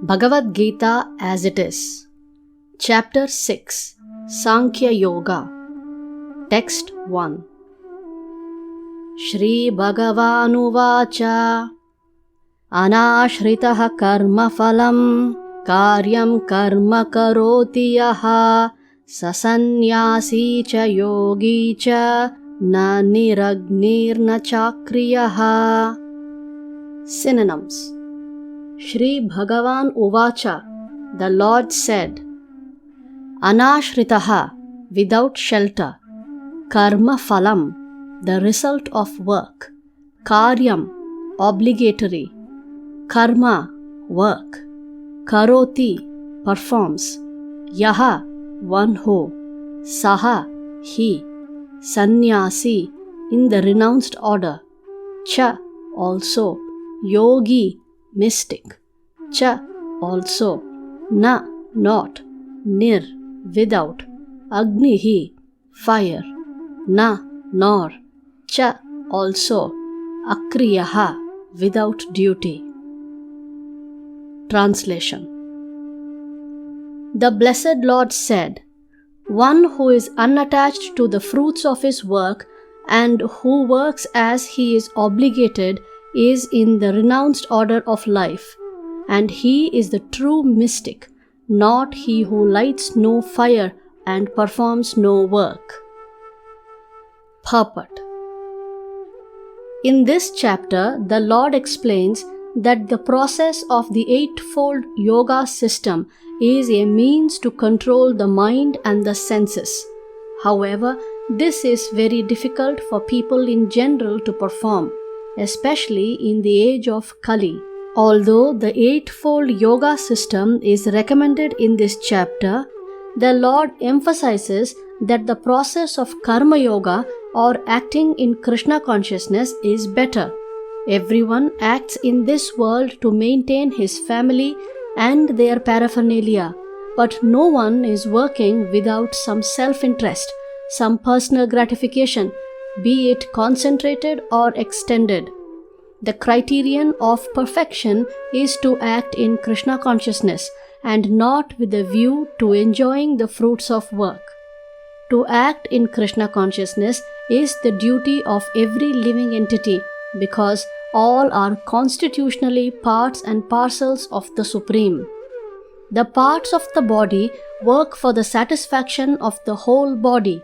Bhagavad Gita as it is. Chapter 6, Sankhya Yoga. Text 1. Shri Bhagavan Uvacha Anashritaha karma phalam karyam karma karoti yaha sasannyasi cha yogi cha na niragnir na chakriyaha. Synonyms. Shri Bhagavan Uvacha, the Lord said, Anashritaha, without shelter, karma phalam, the result of work, karyam, obligatory, karma, work, karoti, performs, yaha, one who, saha, he, sannyasi, in the renounced order, cha, also, yogi, mystic, cha, also, na, not, nir, without, agnihi, fire, na, nor, cha, also, akriyaha, without duty. Translation. The Blessed Lord said, one who is unattached to the fruits of his work and who works as he is obligated is in the renounced order of life, and he is the true mystic, not he who lights no fire and performs no work. Purport. In this chapter, the Lord explains that the process of the eightfold yoga system is a means to control the mind and the senses. However, this is very difficult for people in general to perform, especially in the age of Kali. Although the eightfold yoga system is recommended in this chapter, the Lord emphasizes that the process of karma yoga or acting in Krishna consciousness is better. Everyone acts in this world to maintain his family and their paraphernalia, but no one is working without some self-interest, some personal gratification, be it concentrated or extended. The criterion of perfection is to act in Krishna consciousness and not with a view to enjoying the fruits of work. To act in Krishna consciousness is the duty of every living entity because all are constitutionally parts and parcels of the Supreme. The parts of the body work for the satisfaction of the whole body.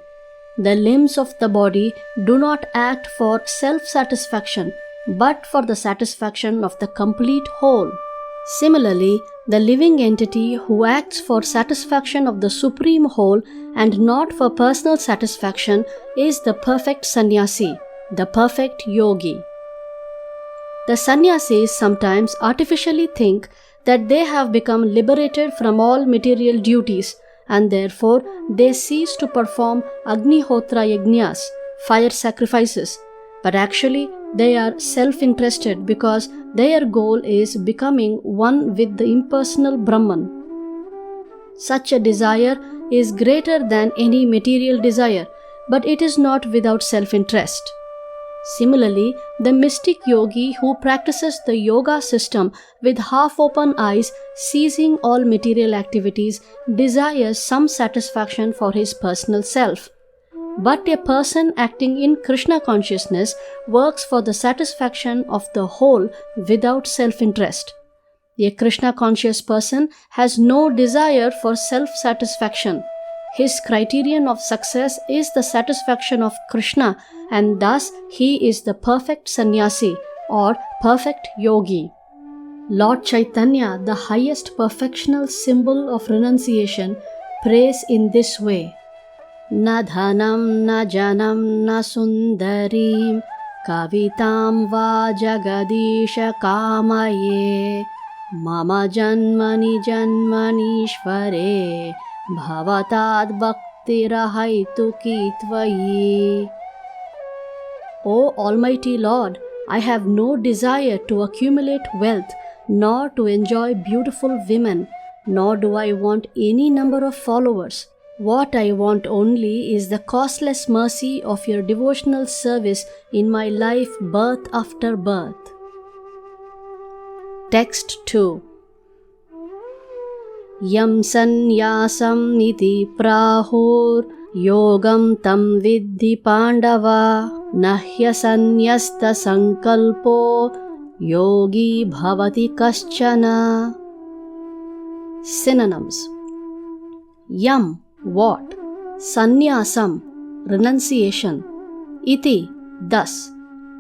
The limbs of the body do not act for self-satisfaction, but for the satisfaction of the complete whole. Similarly, the living entity who acts for satisfaction of the supreme whole and not for personal satisfaction is the perfect sannyasi, the perfect yogi. The sannyasis sometimes artificially think that they have become liberated from all material duties, and therefore they cease to perform Agnihotra Yajnas, fire sacrifices, but actually they are self-interested because their goal is becoming one with the impersonal Brahman. Such a desire is greater than any material desire, but it is not without self-interest. Similarly, the mystic yogi who practices the yoga system with half-open eyes, ceasing all material activities, desires some satisfaction for his personal self. But a person acting in Krishna consciousness works for the satisfaction of the whole without self-interest. A Krishna conscious person has no desire for self-satisfaction. His criterion of success is the satisfaction of Krishna, and thus he is the perfect sannyasi or perfect yogi. Lord Chaitanya, the highest perfectional symbol of renunciation, prays in this way. Na dhanam na janam na sundarim kavitam va jagadisha kamaye mama janmani janmanishvare bhavatad bhaktirahaitu kitvayi. O Almighty Lord, I have no desire to accumulate wealth, nor to enjoy beautiful women, nor do I want any number of followers. What I want only is the costless mercy of your devotional service in my life birth after birth. Text 2. Yam sannyasam iti prahur yogam tam vidhi Pandava nahya sannyasta sankalpo yogi bhavati kaschana. Synonyms: Yam, what, sannyasam, renunciation, iti, thus,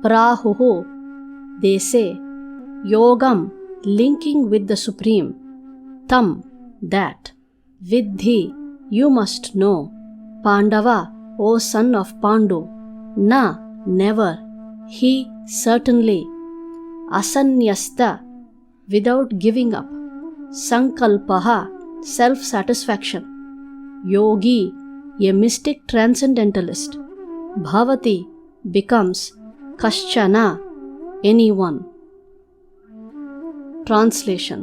prahuhu, they say, yogam, linking with the Supreme, tam, that, vidhi, you must know, Pandava, O son of Pandu, na, never, he, certainly, asanyasta, without giving up, sankalpaha, self-satisfaction, yogi, a mystic transcendentalist, bhavati, becomes, kaschana, anyone. Translation: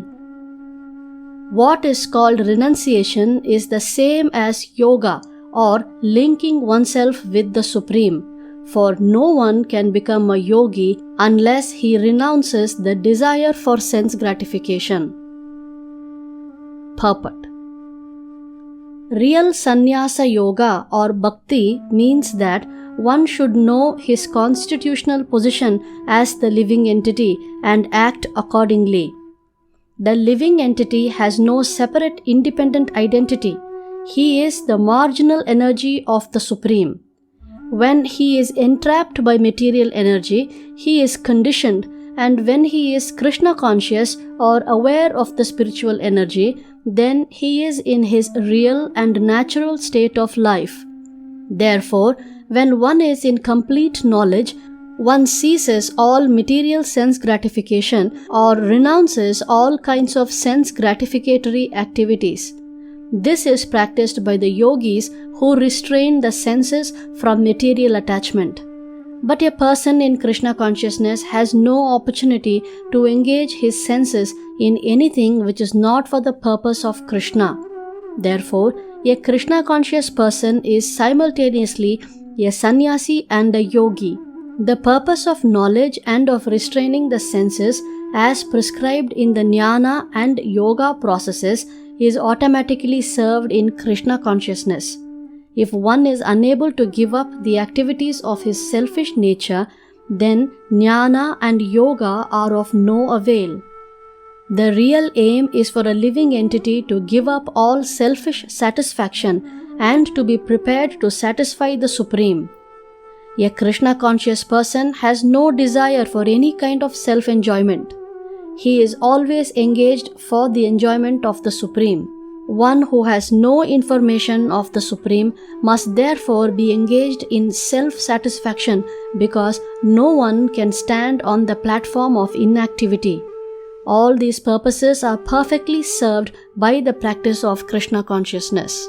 What is called renunciation is the same as yoga or linking oneself with the Supreme, for no one can become a yogi unless he renounces the desire for sense gratification. Purport: Real sannyasa yoga or bhakti means that one should know his constitutional position as the living entity and act accordingly. The living entity has no separate independent identity. He is the marginal energy of the Supreme. When he is entrapped by material energy, he is conditioned, and when he is Krishna conscious or aware of the spiritual energy, then he is in his real and natural state of life. Therefore, when one is in complete knowledge, one ceases all material sense gratification or renounces all kinds of sense gratificatory activities. This is practiced by the yogis who restrain the senses from material attachment. But a person in Krishna consciousness has no opportunity to engage his senses in anything which is not for the purpose of Krishna. Therefore, a Krishna conscious person is simultaneously a sannyasi and a yogi. The purpose of knowledge and of restraining the senses as prescribed in the jnana and yoga processes is automatically served in Krishna consciousness. If one is unable to give up the activities of his selfish nature, then jnana and yoga are of no avail. The real aim is for a living entity to give up all selfish satisfaction and to be prepared to satisfy the Supreme. A Krishna conscious person has no desire for any kind of self-enjoyment. He is always engaged for the enjoyment of the Supreme. One who has no information of the Supreme must therefore be engaged in self-satisfaction because no one can stand on the platform of inactivity. All these purposes are perfectly served by the practice of Krishna consciousness.